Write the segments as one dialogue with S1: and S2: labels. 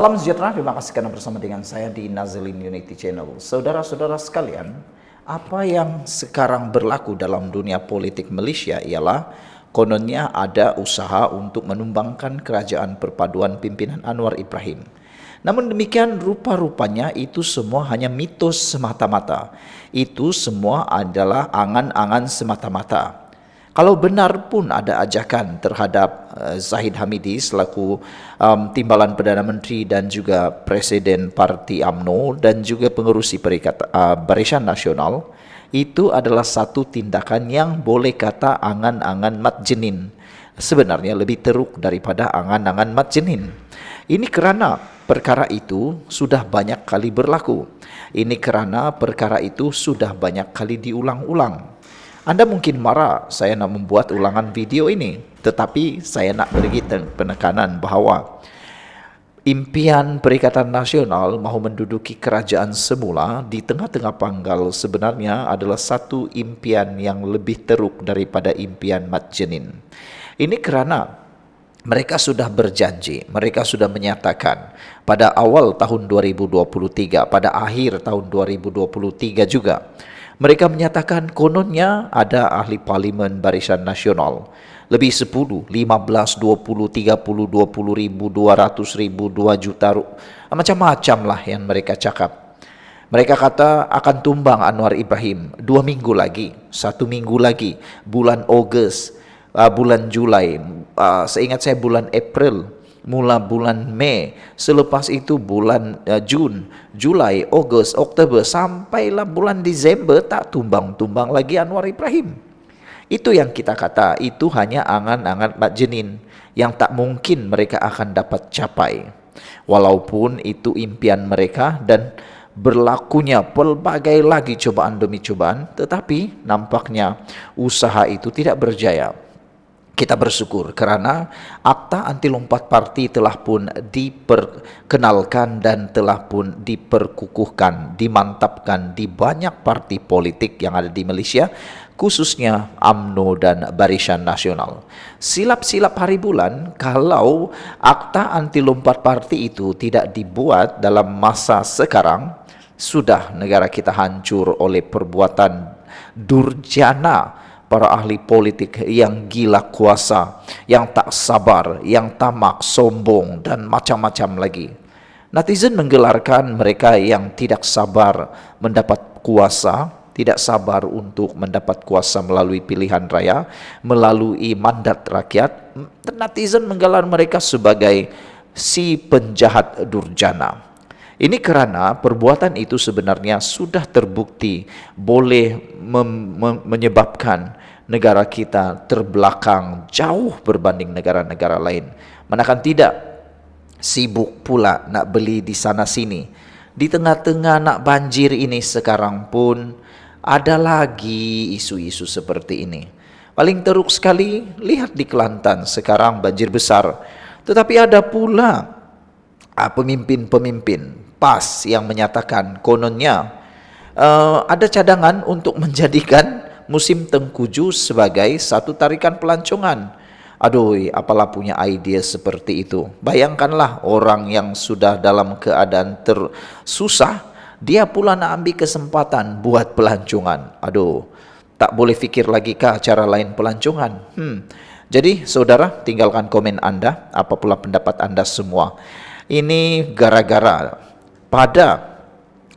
S1: Salam sejahtera, terima kasih karena bersama dengan saya di Nazilin Unity Channel. Saudara-saudara sekalian, apa yang sekarang berlaku dalam dunia politik Malaysia ialah kononnya ada usaha untuk menumbangkan kerajaan perpaduan pimpinan Anwar Ibrahim. Namun demikian rupa-rupanya itu semua hanya mitos semata-mata. Itu semua adalah angan-angan semata-mata. Kalau benar pun ada ajakan terhadap Zahid Hamidi selaku Timbalan Perdana Menteri dan juga Presiden Parti UMNO dan juga pengerusi Barisan Nasional, itu adalah satu tindakan yang boleh kata angan-angan mat jenin. Sebenarnya lebih teruk daripada angan-angan mat jenin. Ini kerana perkara itu sudah banyak kali berlaku. Ini kerana perkara itu sudah banyak kali diulang-ulang. Anda mungkin marah saya nak membuat ulangan video ini, tetapi saya nak beri penekanan bahawa impian Perikatan Nasional mahu menduduki kerajaan semula di tengah-tengah panggal sebenarnya adalah satu impian yang lebih teruk daripada impian Mat Jenin. Ini kerana mereka sudah berjanji, mereka sudah menyatakan pada awal tahun 2023, pada akhir tahun 2023 juga, mereka menyatakan kononnya ada ahli parlimen Barisan Nasional. Lebih 10, 15, 20, 30, 20 ribu, 200 ribu, 2 juta. Macam-macam lah yang mereka cakap. Mereka kata akan tumbang Anwar Ibrahim 2 minggu lagi, 1 minggu lagi, bulan Ogos, bulan Julai, seingat saya bulan April, mula bulan Mei, selepas itu bulan Jun, Julai, Ogos, Oktober, sampailah bulan Disember tak tumbang-tumbang lagi Anwar Ibrahim. Itu yang kita kata, itu hanya angan-angan Mat Jenin yang tak mungkin mereka akan dapat capai. Walaupun itu impian mereka dan berlakunya pelbagai lagi cobaan demi cobaan, tetapi nampaknya usaha itu tidak berjaya. Kita bersyukur kerana Akta Anti Lompat Parti telah pun diperkenalkan dan telah pun diperkukuhkan, dimantapkan di banyak parti politik yang ada di Malaysia, khususnya UMNO dan Barisan Nasional. Silap-silap hari bulan kalau Akta Anti Lompat Parti itu tidak dibuat dalam masa sekarang, sudah negara kita hancur oleh perbuatan durjana para ahli politik yang gila kuasa, yang tak sabar, yang tamak, sombong dan macam-macam lagi. Netizen menggelarkan mereka yang tidak sabar mendapat kuasa, tidak sabar untuk mendapat kuasa melalui pilihan raya, melalui mandat rakyat. Netizen menggelar mereka sebagai si penjahat durjana. Ini kerana perbuatan itu sebenarnya sudah terbukti boleh menyebabkan negara kita terbelakang jauh berbanding negara-negara lain. Manakala tidak, sibuk pula nak beli di sana sini. Di tengah-tengah nak banjir ini sekarang pun ada lagi isu-isu seperti ini. Paling teruk sekali, lihat di Kelantan sekarang banjir besar. Tetapi ada pula pemimpin-pemimpin PAS yang menyatakan kononnya ada cadangan untuk menjadikan musim tengkujuh sebagai satu tarikan pelancongan. Aduh, apalah punya idea seperti itu. Bayangkanlah orang yang sudah dalam keadaan tersusah, dia pula nak ambil kesempatan buat pelancongan. Aduh, tak boleh fikir lagi kah cara lain pelancongan? Jadi saudara, tinggalkan komen Anda, apa pula pendapat Anda semua. Ini gara-gara pada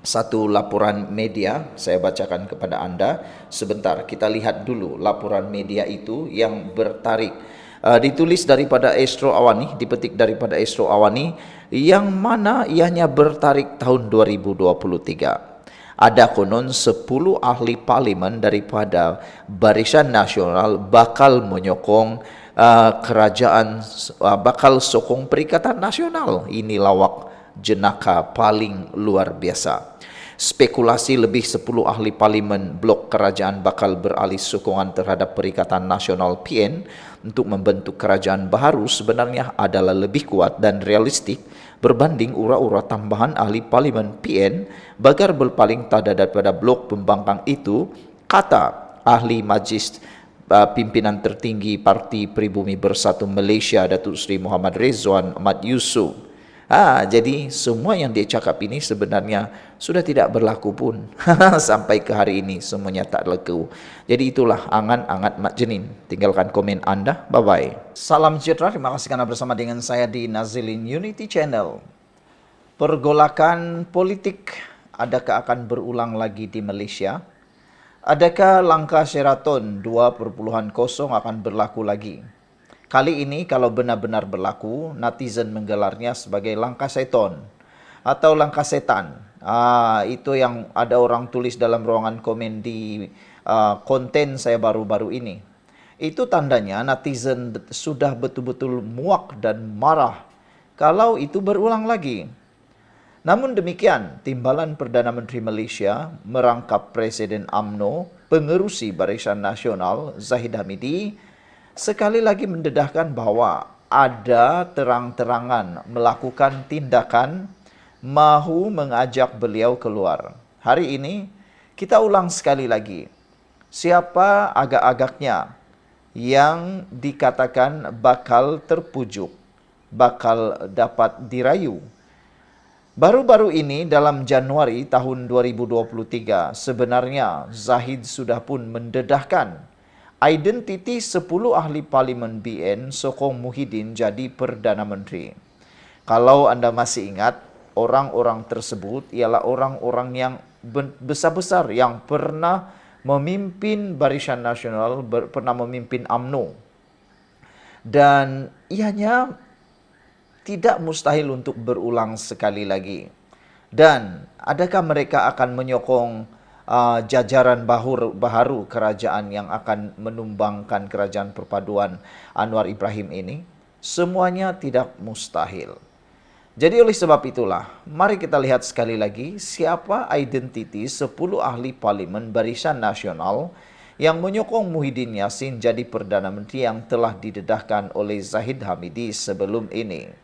S1: satu laporan media, saya bacakan kepada Anda sebentar. Kita lihat dulu laporan media itu yang bertarik, ditulis daripada Astro Awani, dipetik daripada Astro Awani, yang mana ianya bertarik tahun 2023. Ada konon 10 ahli parlimen daripada Barisan Nasional bakal menyokong kerajaan, bakal sokong Perikatan Nasional. Ini lawak jenaka paling luar biasa. Spekulasi lebih 10 ahli parlimen blok kerajaan bakal beralih sokongan terhadap Perikatan Nasional PN untuk membentuk kerajaan baru sebenarnya adalah lebih kuat dan realistik berbanding ura-ura tambahan ahli parlimen PN bagar berpaling tada daripada blok pembangkang itu, kata ahli majlis pimpinan tertinggi Parti Pribumi Bersatu Malaysia Datuk Seri Muhammad Rizwan Ahmad Yusof. Jadi semua yang dia cakap ini sebenarnya sudah tidak berlaku pun. Sampai ke hari ini semuanya tak laku. Jadi itulah angan-angan Mat Jenin. Tinggalkan komen Anda. Bye-bye. Salam sejahtera. Terima kasih karena bersama dengan saya di Nazilin Unity Channel. Pergolakan politik adakah akan berulang lagi di Malaysia? Adakah langkah Sheraton 2.0 akan berlaku lagi? Kali ini kalau benar-benar berlaku, netizen menggelarnya sebagai langkah seton atau langkah setan. Itu yang ada orang tulis dalam ruangan komen di konten saya baru-baru ini. Itu tandanya netizen sudah betul-betul muak dan marah kalau itu berulang lagi. Namun demikian, Timbalan Perdana Menteri Malaysia merangkap Presiden UMNO, Pengerusi Barisan Nasional Zahid Hamidi, sekali lagi mendedahkan bahwa ada terang-terangan melakukan tindakan mahu mengajak beliau keluar. Hari ini kita ulang sekali lagi. Siapa agak-agaknya yang dikatakan bakal terpujuk, bakal dapat dirayu. Baru-baru ini dalam Januari tahun 2023 sebenarnya Zahid sudah pun mendedahkan identiti 10 ahli parlimen BN sokong Muhyiddin jadi Perdana Menteri. Kalau anda masih ingat, orang-orang tersebut ialah orang-orang yang besar-besar yang pernah memimpin Barisan Nasional, pernah memimpin UMNO. Dan ianya tidak mustahil untuk berulang sekali lagi. Dan adakah mereka akan menyokong jajaran baharu kerajaan yang akan menumbangkan kerajaan perpaduan Anwar Ibrahim ini? Semuanya tidak mustahil. Jadi oleh sebab itulah, mari kita lihat sekali lagi siapa identiti 10 ahli parlimen Barisan Nasional yang menyokong Muhyiddin Yassin jadi Perdana Menteri yang telah didedahkan oleh Zahid Hamidi sebelum ini.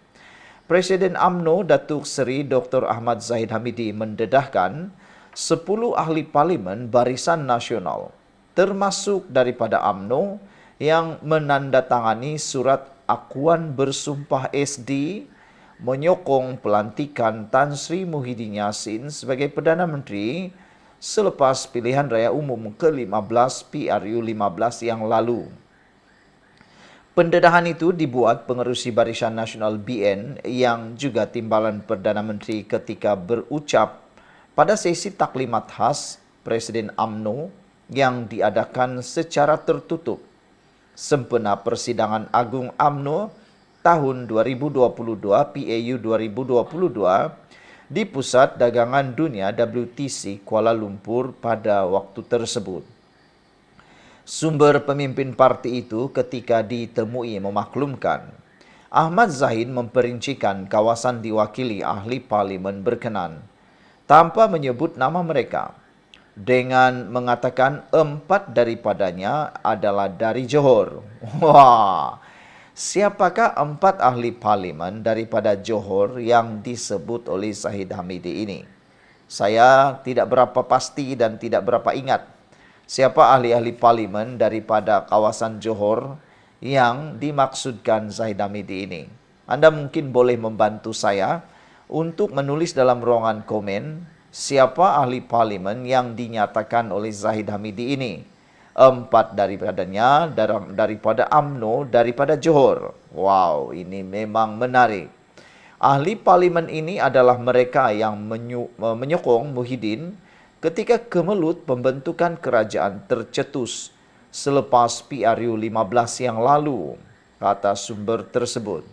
S1: Presiden UMNO Datuk Seri Dr. Ahmad Zahid Hamidi mendedahkan 10 ahli parlimen Barisan Nasional, termasuk daripada UMNO yang menandatangani surat akuan bersumpah SD menyokong pelantikan Tan Sri Muhyiddin Yassin sebagai Perdana Menteri selepas pilihan raya umum ke-15 PRU 15 yang lalu. Pendedahan itu dibuat Pengerusi Barisan Nasional BN yang juga Timbalan Perdana Menteri ketika berucap pada sesi taklimat khas Presiden UMNO yang diadakan secara tertutup sempena Persidangan Agung UMNO tahun 2022 PAU 2022 di Pusat Dagangan Dunia WTC Kuala Lumpur pada waktu tersebut. Sumber pemimpin parti itu ketika ditemui memaklumkan Ahmad Zahid memperincikan kawasan diwakili ahli parlimen berkenan tanpa menyebut nama mereka, dengan mengatakan 4 daripadanya adalah dari Johor. Wah, siapakah 4 ahli parlimen daripada Johor yang disebut oleh Zahid Hamidi ini? Saya tidak berapa pasti dan tidak berapa ingat siapa ahli-ahli parlimen daripada kawasan Johor yang dimaksudkan Zahid Hamidi ini. Anda mungkin boleh membantu saya untuk menulis dalam ruangan komen siapa ahli parlimen yang dinyatakan oleh Zahid Hamidi ini. 4 daripadanya daripada UMNO, daripada Johor. Wow, ini memang menarik. Ahli parlimen ini adalah mereka yang menyokong Muhyiddin ketika kemelut pembentukan kerajaan tercetus selepas PRU 15 yang lalu, kata sumber tersebut.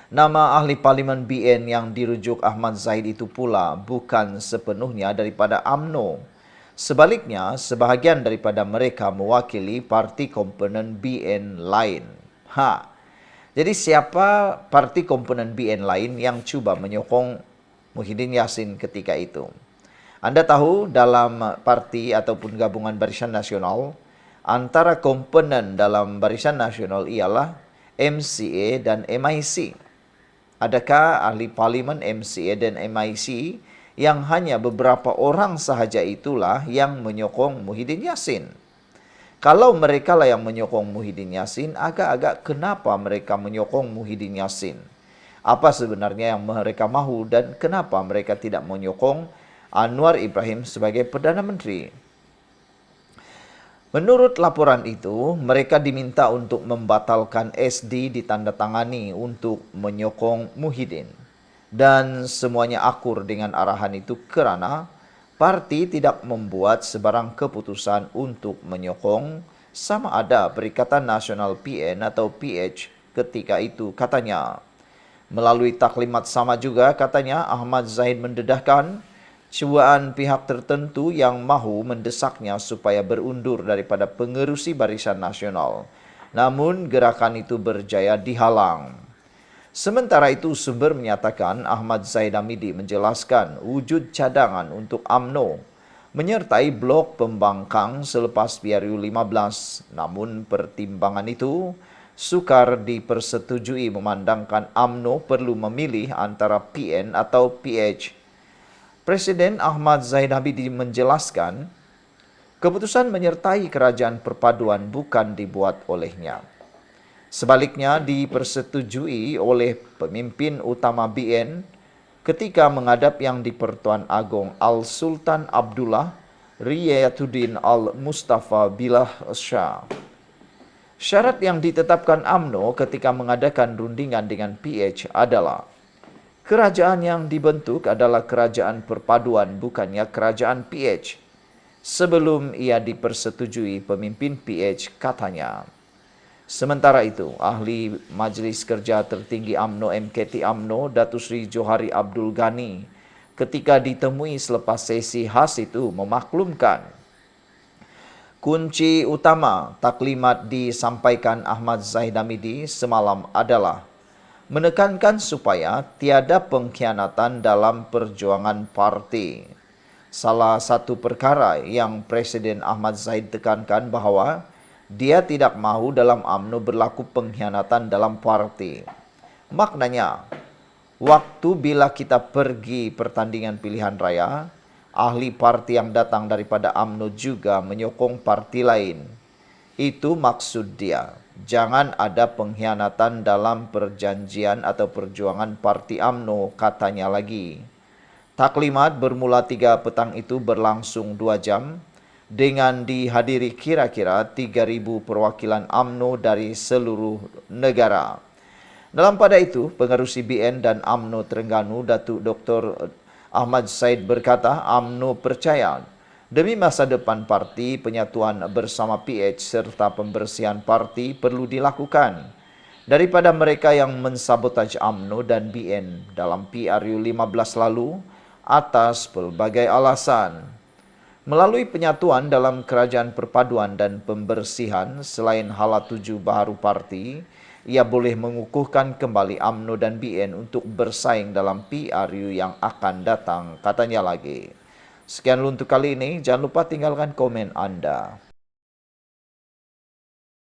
S1: Nama ahli parlimen BN yang dirujuk Ahmad Zahid itu pula bukan sepenuhnya daripada UMNO. Sebaliknya, sebahagian daripada mereka mewakili parti komponen BN lain. Jadi siapa parti komponen BN lain yang cuba menyokong Muhyiddin Yassin ketika itu? Anda tahu dalam parti ataupun gabungan Barisan Nasional, antara komponen dalam Barisan Nasional ialah MCA dan MIC. Adakah ahli parlimen MCA dan MIC yang hanya beberapa orang sahaja itulah yang menyokong Muhyiddin Yassin? Kalau mereka lah yang menyokong Muhyiddin Yassin, agak-agak kenapa mereka menyokong Muhyiddin Yassin? Apa sebenarnya yang mereka mahu dan kenapa mereka tidak menyokong Anwar Ibrahim sebagai Perdana Menteri? Menurut laporan itu, mereka diminta untuk membatalkan SD ditandatangani untuk menyokong Muhyiddin. Dan semuanya akur dengan arahan itu kerana parti tidak membuat sebarang keputusan untuk menyokong sama ada Perikatan Nasional PN atau PH ketika itu, katanya. Melalui taklimat sama juga, katanya, Ahmad Zahid mendedahkan cubaan pihak tertentu yang mahu mendesaknya supaya berundur daripada pengerusi Barisan Nasional. Namun gerakan itu berjaya dihalang. Sementara itu, sumber menyatakan Ahmad Zahid Hamidi menjelaskan wujud cadangan untuk UMNO menyertai blok pembangkang selepas PRU 15. Namun pertimbangan itu sukar dipersetujui memandangkan UMNO perlu memilih antara PN atau PH. Presiden Ahmad Zahid Hamidi menjelaskan, keputusan menyertai kerajaan perpaduan bukan dibuat olehnya. Sebaliknya dipersetujui oleh pemimpin utama BN ketika menghadap Yang di-Pertuan Agong Al-Sultan Abdullah Riyatuddin Al-Mustafa Billah Shah. Syarat yang ditetapkan UMNO ketika mengadakan rundingan dengan PH adalah kerajaan yang dibentuk adalah kerajaan perpaduan, bukannya kerajaan PH. Sebelum ia dipersetujui pemimpin PH, katanya. Sementara itu, ahli Majlis Kerja Tertinggi UMNO MKT UMNO, Datuk Seri Johari Abdul Ghani, ketika ditemui selepas sesi khas itu memaklumkan kunci utama taklimat disampaikan Ahmad Zahid Hamidi semalam adalah menekankan supaya tiada pengkhianatan dalam perjuangan parti. Salah satu perkara yang Presiden Ahmad Zahid tekankan bahawa dia tidak mahu dalam UMNO berlaku pengkhianatan dalam parti. Maknanya, waktu bila kita pergi pertandingan pilihan raya, ahli parti yang datang daripada UMNO juga menyokong parti lain. Itu maksud dia. Jangan ada pengkhianatan dalam perjanjian atau perjuangan parti UMNO, katanya lagi. Taklimat bermula 3 petang itu berlangsung 2 jam dengan dihadiri kira-kira 3,000 perwakilan UMNO dari seluruh negara. Dalam pada itu, pengerusi BN dan UMNO Terengganu, Datuk Dr. Ahmad Said berkata, UMNO percaya demi masa depan parti, penyatuan bersama PH serta pembersihan parti perlu dilakukan daripada mereka yang mensabotaj UMNO dan BN dalam PRU 15 lalu atas pelbagai alasan. Melalui penyatuan dalam kerajaan perpaduan dan pembersihan selain hala tuju baharu parti, ia boleh mengukuhkan kembali UMNO dan BN untuk bersaing dalam PRU yang akan datang, katanya lagi. Sekian untuk kali ini, jangan lupa tinggalkan komen Anda.